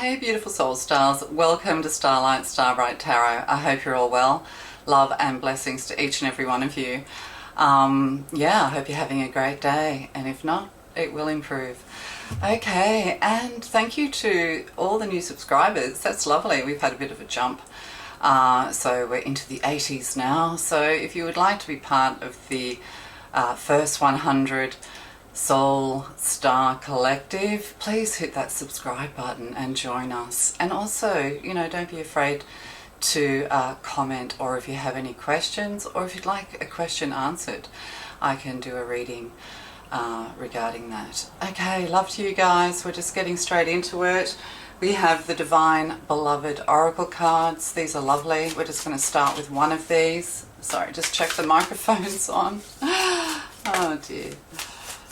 Hey beautiful soul stars, welcome to Starlight, Starbright Tarot. I hope you're all well. Love and blessings to each and every one of you. I hope you're having a great day, and if not, it will improve. Okay, and thank you to all the new subscribers. That's lovely. We've had a bit of a jump. So we're into the 80s now. So if you would like to be part of the first 100 Soul Star Collective, please hit that subscribe button and join us. And also, don't be afraid to comment, or if you have any questions, or if you'd like a question answered, I can do a reading regarding that. Okay, love to you guys. We're just getting straight into it. We have the Divine Beloved Oracle cards. These are lovely. We're just going to start with one of these. Sorry, just check the microphone's on. Oh dear.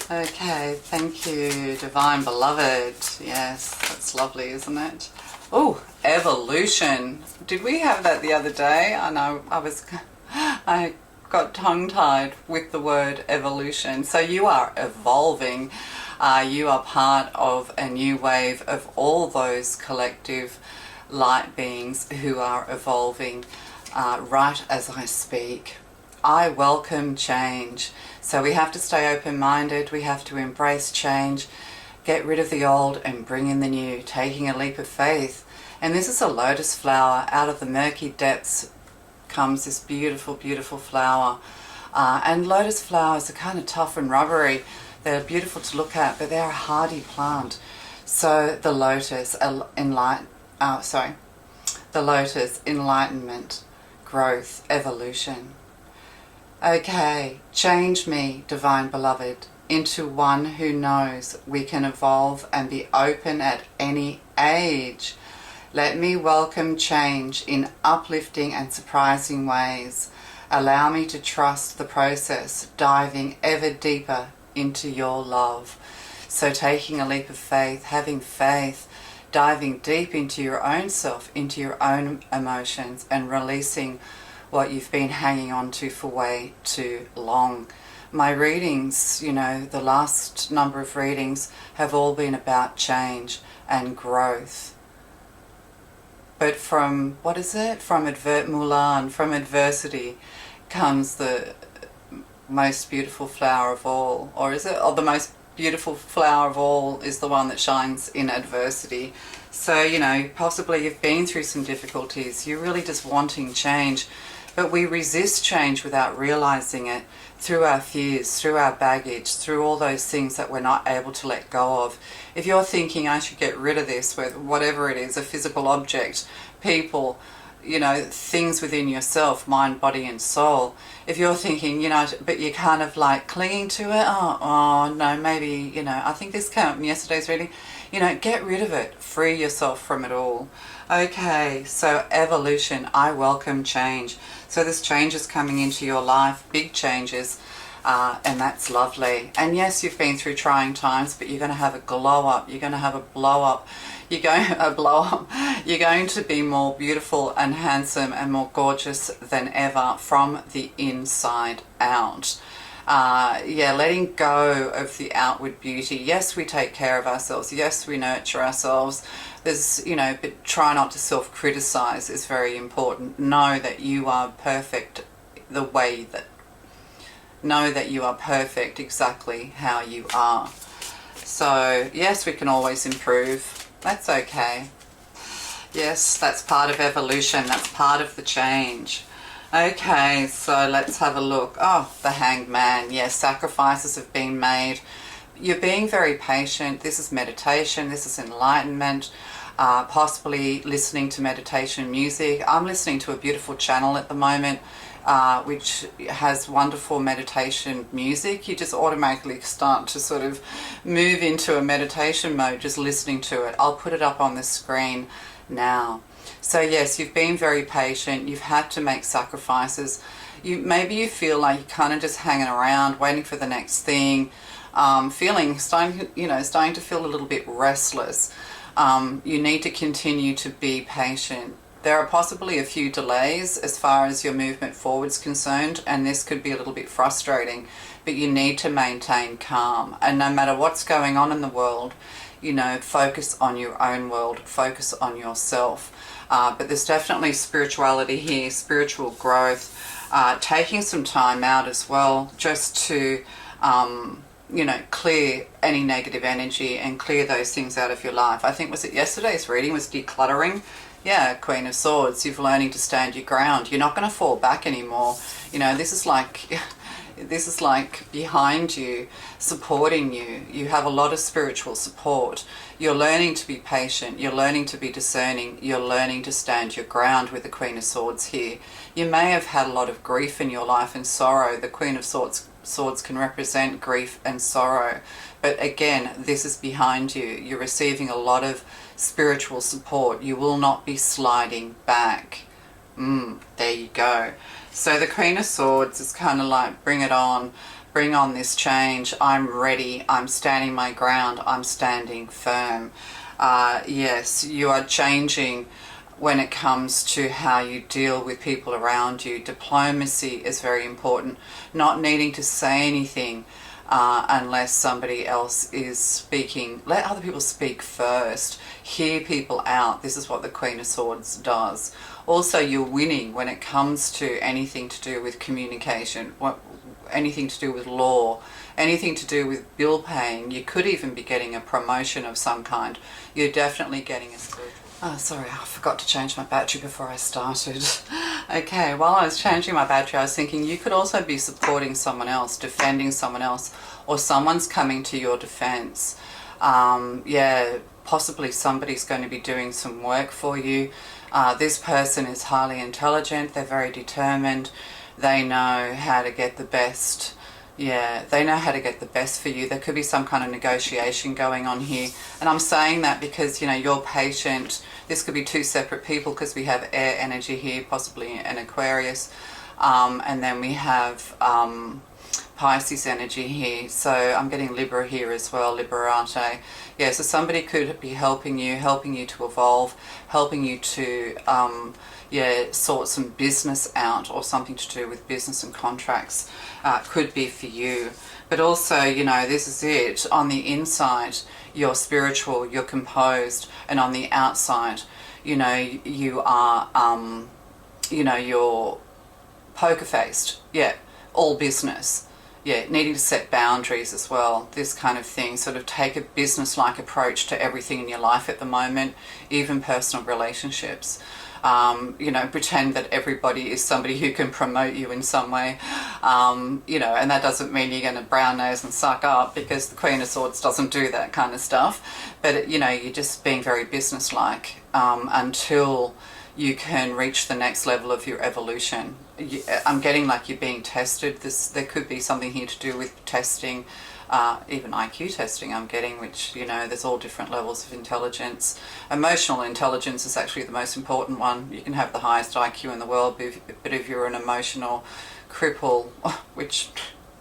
Okay, thank you, Divine Beloved. Yes, that's lovely, isn't it? Oh, evolution. Did we have that the other day? I know I got tongue-tied with the word evolution. So you are evolving. You are part of a new wave of all those collective light beings who are evolving right as I speak. I welcome change. So we have to stay open-minded, we have to embrace change, get rid of the old and bring in the new, taking a leap of faith. And this is a lotus flower. Out of the murky depths comes this beautiful, beautiful flower. And lotus flowers are kind of tough and rubbery. They're beautiful to look at, but they're a hardy plant. So the lotus, enlightenment, growth, evolution. Okay, change me, Divine Beloved, into one who knows we can evolve and be open at any age. Let me welcome change in uplifting and surprising ways. Allow me to trust the process, diving ever deeper into your love. So taking a leap of faith, having faith, diving deep into your own self, into your own emotions, and releasing what you've been hanging on to for way too long. My readings, the last number of readings have all been about change and growth. But from adversity comes the most beautiful flower of all. Or is it? Oh, the most beautiful flower of all is the one that shines in adversity. So, possibly you've been through some difficulties. You're really just wanting change. But we resist change without realizing it, through our fears, through our baggage, through all those things that we're not able to let go of. If you're thinking, I should get rid of this, with whatever it is, a physical object, people, things within yourself, mind, body and soul. If you're thinking, but you're kind of like clinging to it, oh no, maybe, I think this came up in yesterday's reading, get rid of it, free yourself from it all. Okay, so evolution, I welcome change. So this change is coming into your life, big changes, and that's lovely. And yes, you've been through trying times, but you're going to have a glow up, you're going to have a blow up, you're going to be more beautiful and handsome and more gorgeous than ever from the inside out. Letting go of the outward beauty. Yes, we take care of ourselves. Yes, we nurture ourselves. There's, but try not to self-criticize is very important. Know that you are perfect know that you are perfect exactly how you are. So, yes, we can always improve. That's okay. Yes, that's part of evolution. That's part of the change. Okay, so let's have a look. Oh, the Hanged Man. Yes, sacrifices have been made. You're being very patient. This is meditation. This is enlightenment. Possibly listening to meditation music. I'm listening to a beautiful channel at the moment which has wonderful meditation music. You just automatically start to sort of move into a meditation mode just listening to it. I'll put it up on the screen now. So yes, you've been very patient. You've had to make sacrifices. Maybe you feel like you're kind of just hanging around, waiting for the next thing, starting to feel a little bit restless. You need to continue to be patient. There are possibly a few delays as far as your movement forward is concerned, and this could be a little bit frustrating, but you need to maintain calm. And no matter what's going on in the world, you know, focus on your own world, focus on yourself. But there's definitely spirituality here, spiritual growth, taking some time out as well, just to, you know, clear any negative energy and clear those things out of your life. I think, was it yesterday's reading was decluttering? Yeah, Queen of Swords, you're learning to stand your ground. You're not going to fall back anymore. You know, this is like behind you, supporting you. You have a lot of spiritual support. You're learning to be patient. You're learning to be discerning. You're learning to stand your ground with the Queen of Swords here. You may have had a lot of grief in your life and sorrow. The Queen of Swords can represent grief and sorrow. But again, this is behind you. You're receiving a lot of spiritual support. You will not be sliding back. There you go. So the Queen of Swords is kind of like, bring it on. Bring on this change. I'm ready. I'm standing my ground. I'm standing firm. Yes, you are changing when it comes to how you deal with people around you. Diplomacy is very important. Not needing to say anything unless somebody else is speaking. Let other people speak first. Hear people out. This is what the Queen of Swords does. Also, you're winning when it comes to anything to do with communication, anything to do with law, anything to do with bill paying. You could even be getting a promotion of some kind. You're definitely getting a spiritual... Oh, sorry, I forgot to change my battery before I started. Okay, while I was changing my battery, I was thinking you could also be supporting someone else, defending someone else, or someone's coming to your defense. Yeah, possibly somebody's going to be doing some work for you. This person is highly intelligent. They're very determined. They know how to get the best. Yeah, they know how to get the best for you. There could be some kind of negotiation going on here. And I'm saying that because, you know, you're patient. This could be two separate people because we have air energy here, possibly an Aquarius. And then we have Pisces energy here. So I'm getting Libra here as well, Liberate. Yeah, so somebody could be helping you to evolve, helping you to sort some business out, or something to do with business and contracts. Could be for you. But also, you know, this is it. On the inside, you're spiritual, you're composed, and on the outside, you know, you are, you know, you're poker-faced. Yeah, all business. Yeah, needing to set boundaries as well, this kind of thing. Sort of take a business-like approach to everything in your life at the moment, even personal relationships. You know, pretend that everybody is somebody who can promote you in some way. You know, and that doesn't mean you're going to brown nose and suck up, because the Queen of Swords doesn't do that kind of stuff. But, you know, you're just being very business-like until you can reach the next level of your evolution. I'm getting like you're being tested. There could be something here to do with testing, even IQ testing I'm getting, which, you know, there's all different levels of intelligence. Emotional intelligence is actually the most important one. You can have the highest IQ in the world, but if you're an emotional cripple, which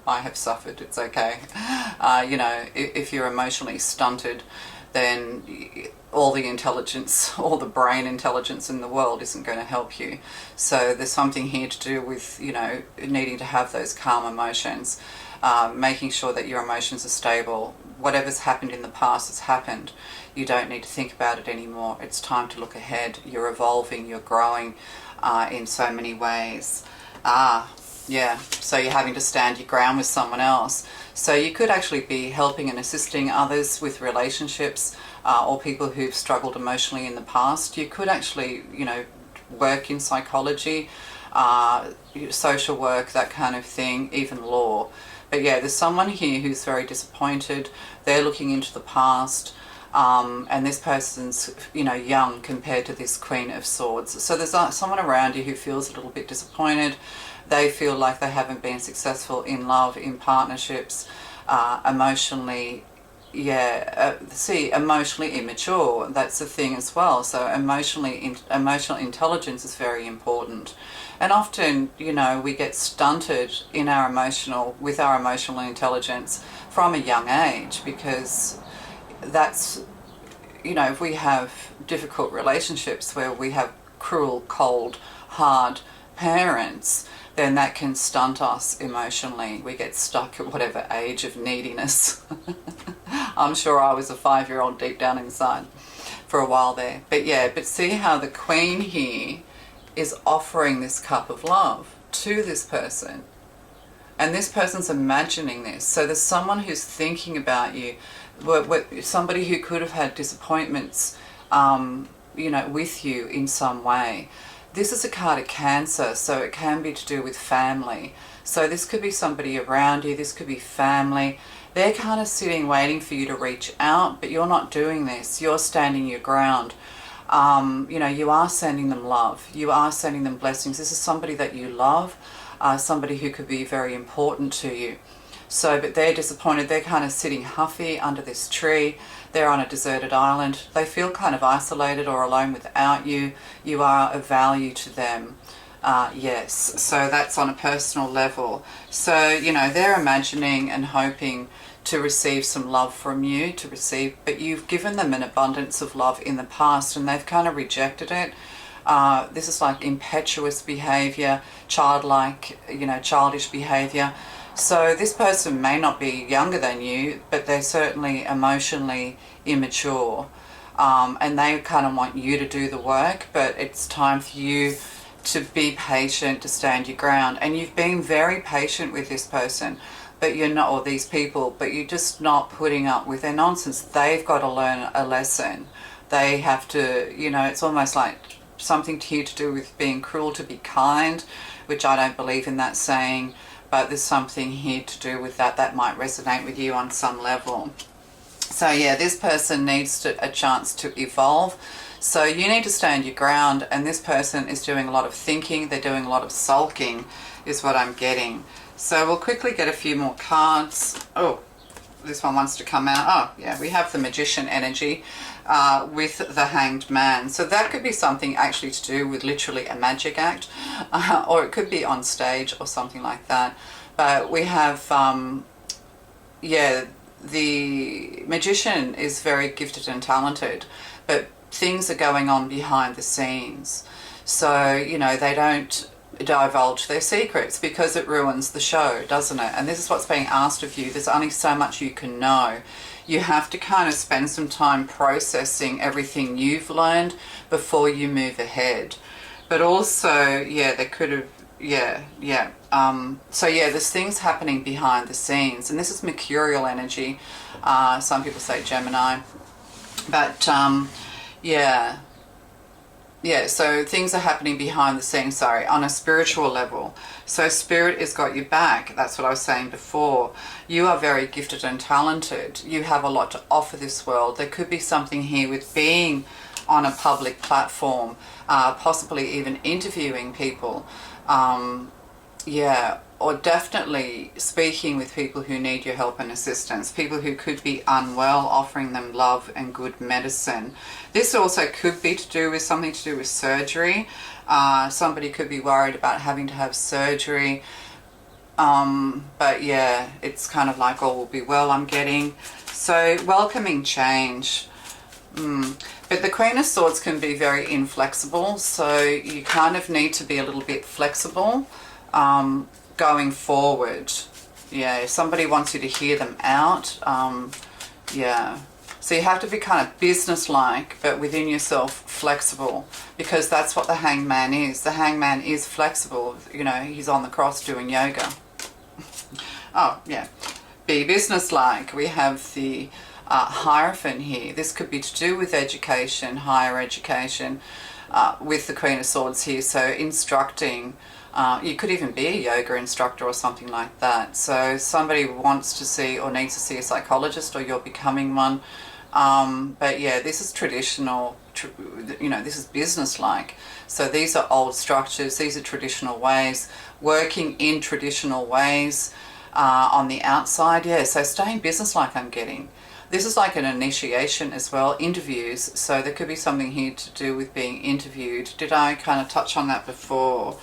I have suffered, it's okay. You know, if you're emotionally stunted, then all the intelligence, all the brain intelligence in the world isn't going to help you. So there's something here to do with, you know, needing to have those calm emotions, making sure that your emotions are stable. Whatever's happened in the past has happened. You don't need to think about it anymore. It's time to look ahead. You're evolving, you're growing in so many ways. Yeah, so you're having to stand your ground with someone else. So you could actually be helping and assisting others with relationships, or people who've struggled emotionally in the past. You could actually, you know, work in psychology, social work, that kind of thing, even law. But yeah, there's someone here who's very disappointed. They're looking into the past. And this person's, you know, young compared to this Queen of Swords. So there's someone around you who feels a little bit disappointed. They feel like they haven't been successful in love, in partnerships, emotionally, emotionally immature. That's the thing as well. So emotional intelligence is very important. And often, you know, we get stunted with our emotional intelligence from a young age, because that's, you know, if we have difficult relationships where we have cruel, cold, hard parents, then that can stunt us emotionally. We get stuck at whatever age of neediness. I'm sure I was a 5-year-old deep down inside for a while there. But yeah, but see how the Queen here is offering this cup of love to this person. And this person's imagining this. So there's someone who's thinking about you, somebody who could have had disappointments, with you in some way. This is a card of Cancer, so it can be to do with family. So this could be somebody around you, this could be family. They're kind of sitting waiting for you to reach out, but you're not doing this. You're standing your ground. You are sending them love. You are sending them blessings. This is somebody that you love, somebody who could be very important to you. So, but they're disappointed. They're kind of sitting huffy under this tree. They're on a deserted island. They feel kind of isolated or alone without you. You are of value to them. Yes, so that's on a personal level. So, they're imagining and hoping to receive some love from you, but you've given them an abundance of love in the past and they've kind of rejected it. This is like impetuous behavior, childish behavior. So this person may not be younger than you, but they're certainly emotionally immature. And they kind of want you to do the work, but it's time for you to be patient, to stand your ground. And you've been very patient with this person, but you're not, or these people, but you're just not putting up with their nonsense. They've got to learn a lesson. They have to, it's almost like something here to do with being cruel to be kind, which I don't believe in that saying, but there's something here to do with that might resonate with you on some level. So yeah, this person needs a chance to evolve. So you need to stand your ground, and this person is doing a lot of thinking. They're doing a lot of sulking is what I'm getting. So we'll quickly get a few more cards. Oh, this one wants to come out. Oh yeah, we have the Magician energy with the Hanged Man. So that could be something actually to do with literally a magic act, or it could be on stage or something like that. But we have, the Magician is very gifted and talented, but things are going on behind the scenes. So, they don't divulge their secrets because it ruins the show, doesn't it? And this is what's being asked of you. There's only so much you can know. You have to kind of spend some time processing everything you've learned before you move ahead. But also, there could have, there's things happening behind the scenes. And this is Mercurial energy. Some people say Gemini. But, so things are happening behind the scenes, on a spiritual level. So spirit has got your back. That's what I was saying before. You are very gifted and talented. You have a lot to offer this world. There could be something here with being on a public platform, possibly even interviewing people. Or definitely speaking with people who need your help and assistance, people who could be unwell, offering them love and good medicine. This also could be something to do with surgery. Somebody could be worried about having to have surgery. But yeah, it's kind of like all will be well, I'm getting. So welcoming change. But the Queen of Swords can be very inflexible, so you kind of need to be a little bit flexible going forward. If somebody wants you to hear them out, so you have to be kind of businesslike, but within yourself flexible, because that's what the Hanged Man is. The Hanged Man is flexible. He's on the cross doing yoga. Be businesslike. We have the Hierophant here. This could be to do with education, higher education, with the Queen of Swords here. So instructing. You could even be a yoga instructor or something like that. So somebody wants to see or needs to see a psychologist, or you're becoming one. But yeah, this is traditional, this is business-like. So these are old structures, these are traditional ways, working in traditional ways on the outside. So staying business-like, I'm getting. This is like an initiation as well, interviews. So there could be something here to do with being interviewed. Did I kind of touch on that before?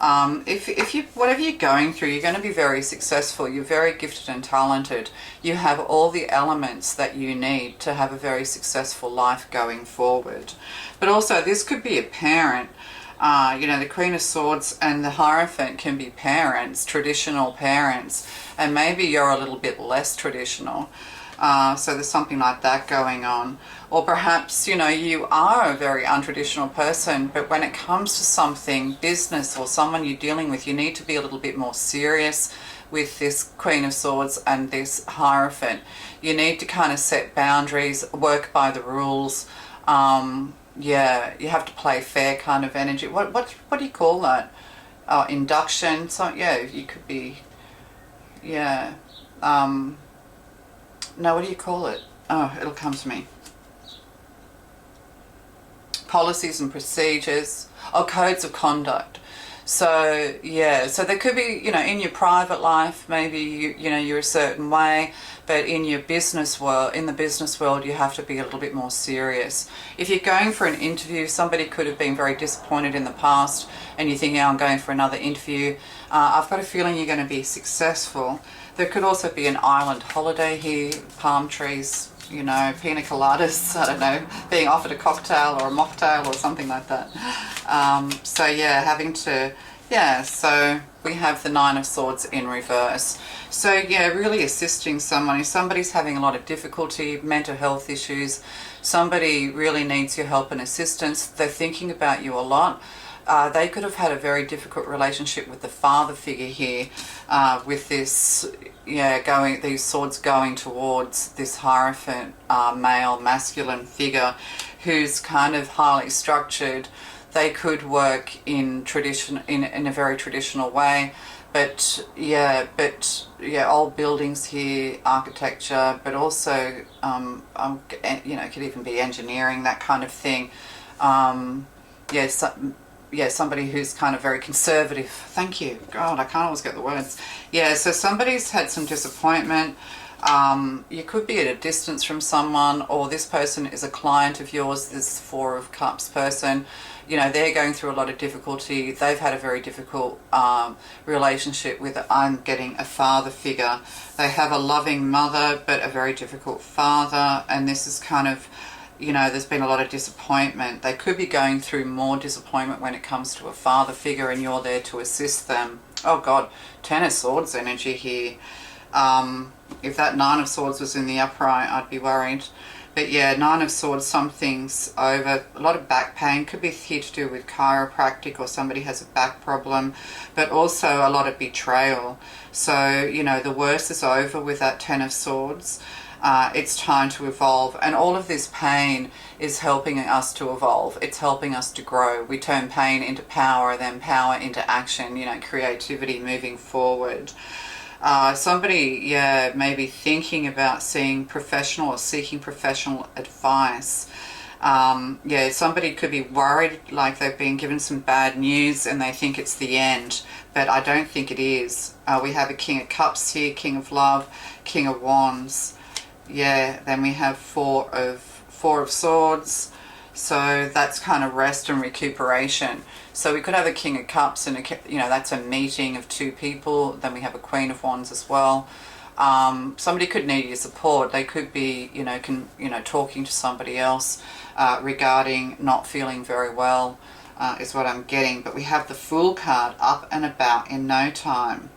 If you, whatever you're going through, you're going to be very successful. You're very gifted and talented. You have all the elements that you need to have a very successful life going forward. But also, this could be a parent. The Queen of Swords and the Hierophant can be parents, traditional parents, and maybe you're a little bit less traditional. So there's something like that going on. Or perhaps, you know, you are a very untraditional person, but when it comes to something, business or someone you're dealing with, you need to be a little bit more serious with this Queen of Swords and this Hierophant. You need to kind of set boundaries, work by the rules. Yeah, you have to play fair kind of energy. What do you call that? Induction. So yeah, you could be, yeah. No, what do you call it? Oh, it'll come to me. Policies and procedures, or codes of conduct. So yeah, so there could be, you know, in your private life, maybe you know, you're a certain way, but in your business world, in the business world, you have to be a little bit more serious. If you're going for an interview, somebody could have been very disappointed in the past, and you think, yeah, I'm going for another interview. I've got a feeling you're going to be successful. There could also be an island holiday here, palm trees, you know, pina coladas, I don't know, being offered a cocktail or a mocktail or something like that. So yeah, having to, yeah, so we have the Nine of Swords in reverse. So yeah, really assisting someone. If somebody's having a lot of difficulty, mental health issues, somebody really needs your help and assistance, they're thinking about you a lot. They could have had a very difficult relationship with the father figure here, with this, yeah, these swords going towards this Hierophant, male, masculine figure who's kind of highly structured. They could work in a very traditional way, but yeah, old buildings here, architecture, but also, you know, it could even be engineering, that kind of thing. Yeah, yeah, somebody who's kind of very conservative. Thank you. God, I can't always get the words. Yeah, so somebody's had some disappointment. You could be at a distance from someone, or this person is a client of yours, this Four of Cups person. You know, they're going through a lot of difficulty. They've had a very difficult relationship with, I'm getting a father figure. They have a loving mother, but a very difficult father, and this is kind of, you know, there's been a lot of disappointment. They could be going through more disappointment when it comes to a father figure, and you're there to assist them. Oh God, Ten of Swords energy here. If that Nine of Swords was in the upright, I'd be worried. But yeah, Nine of Swords, something's over. A lot of back pain, could be here to do with chiropractic, or somebody has a back problem, but also a lot of betrayal. So, you know, the worst is over with that Ten of Swords. It's time to evolve, and all of this pain is helping us to evolve. It's helping us to grow. We turn pain into power, then power into action, you know, creativity, moving forward. Somebody, yeah, maybe thinking about seeing professional or seeking professional advice. Yeah, somebody could be worried, like they've been given some bad news and they think it's the end, but I don't think it is. We have a King of Cups here, King of Love, King of Wands. Yeah, then we have Four of Swords. So that's kind of rest and recuperation. So we could have a King of Cups, and you know, that's a meeting of two people. Then we have a Queen of Wands as well. Somebody could need your support. They could be, you know, talking to somebody else regarding not feeling very well, is what I'm getting. But we have the Fool card, up and about in no time.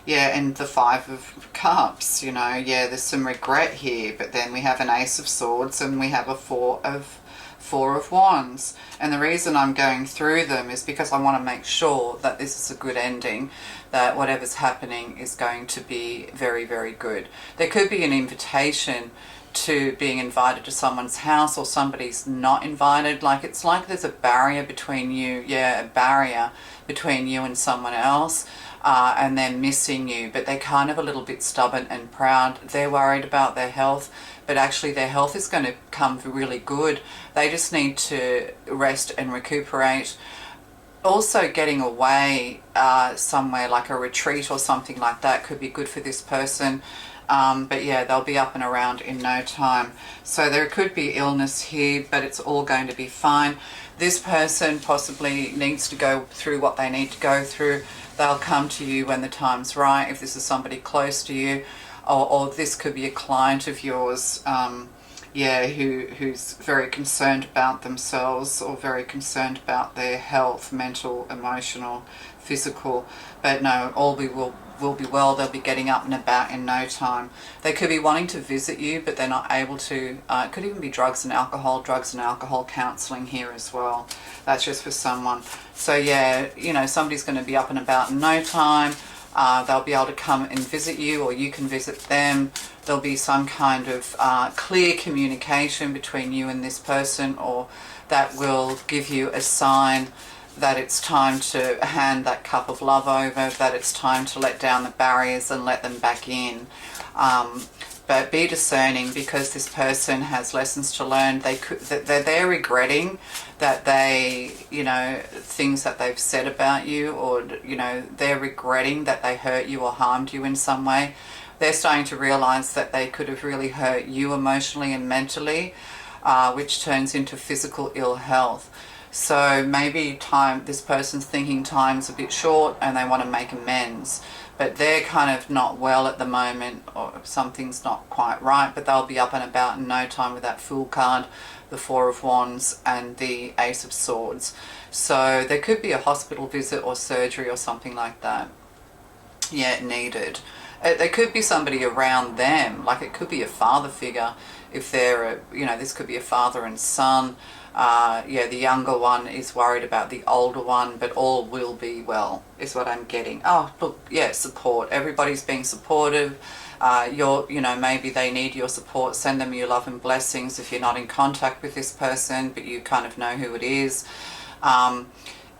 Yeah, and the Five of Cups, you know, yeah, there's some regret here, but then we have an Ace of Swords and we have a Four of Wands. And the reason I'm going through them is because I want to make sure that this is a good ending, that whatever's happening is going to be very, very good. There could be an invitation to being invited to someone's house, or somebody's not invited. Like, it's like there's a barrier between you, yeah, a barrier between you and someone else. And they're missing you, but they're kind of a little bit stubborn and proud. They're worried about their health, but actually their health is going to come really good. They just need to rest and recuperate. Also, getting away somewhere, like a retreat or something like that, could be good for this person. But yeah, they'll be up and around in no time. So there could be illness here, but it's all going to be fine. This person possibly needs to go through what they need to go through. They'll come to you when the time's right, if this is somebody close to you, or this could be a client of yours. yeah, who's very concerned about themselves or very concerned about their health, mental, emotional, physical. But no, all will be well. They'll be getting up and about in no time. They could be wanting to visit you, but they're not able to. It could even be drugs and alcohol counselling here as well. That's just for someone. So yeah, you know, somebody's going to be up and about in no time. They'll be able to come and visit you, or you can visit them. There'll be some kind of clear communication between you and this person, or that will give you a sign that it's time to hand that cup of love over, that it's time to let down the barriers and let them back in. But be discerning, because this person has lessons to learn. They're regretting that they, you know, things that they've said about you, or, you know, they're regretting that they hurt you or harmed you in some way. They're starting to realize that they could have really hurt you emotionally and mentally, which turns into physical ill health. So maybe this person's thinking time's a bit short and they want to make amends, but they're kind of not well at the moment, or something's not quite right, but they'll be up and about in no time with that Fool card, the Four of Wands and the Ace of Swords. So there could be a hospital visit or surgery or something like that, yeah, needed. There could be somebody around them, like it could be a father figure, if they're you know, this could be a father and son. Yeah, the younger one is worried about the older one, but all will be well, is what I'm getting. Oh, look, yeah, support. Everybody's being supportive. You know, maybe they need your support. Send them your love and blessings if you're not in contact with this person, but you kind of know who it is.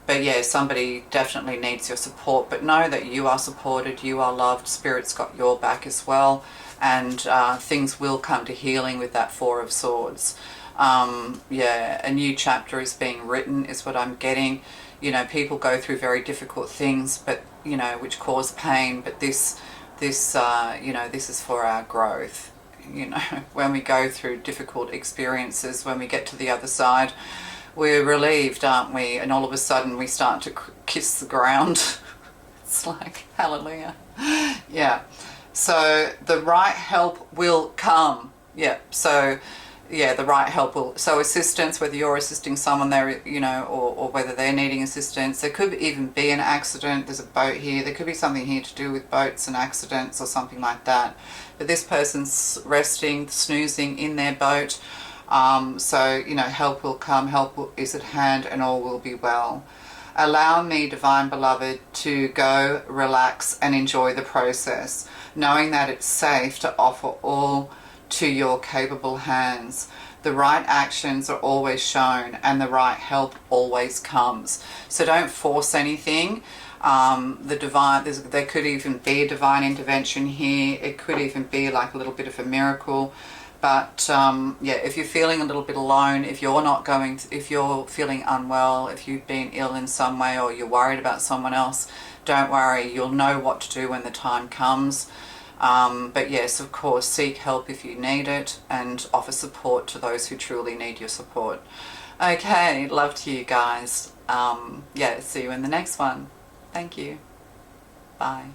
But yeah, somebody definitely needs your support, but know that you are supported, you are loved, Spirit's got your back as well, and things will come to healing with that Four of Swords. Yeah, a new chapter is being written, is what I'm getting. You know, people go through very difficult things, but, you know, which cause pain, but this you know, this is for our growth. You know, when we go through difficult experiences, when we get to the other side, we're relieved, aren't we? And all of a sudden we start to kiss the ground. It's like, hallelujah. Yeah. So the right help will come. Yeah. So yeah, the right help will, so assistance, whether you're assisting someone there, you know, or whether they're needing assistance. There could even be an accident. There's a boat here. There could be something here to do with boats and accidents or something like that. But this person's resting, snoozing in their boat. So, you know, help will come, is at hand, and all will be well. Allow me, Divine Beloved, to go, relax, and enjoy the process, knowing that it's safe to offer all to your capable hands. The right actions are always shown, and the right help always comes. So don't force anything. There could even be a divine intervention here. It could even be like a little bit of a miracle. But yeah, if you're feeling a little bit alone, if you're feeling unwell, if you've been ill in some way, or you're worried about someone else, don't worry. You'll know what to do when the time comes. But yes, of course, seek help if you need it, and offer support to those who truly need your support. Okay, love to you guys. Yeah, see you in the next one. Thank you. Bye.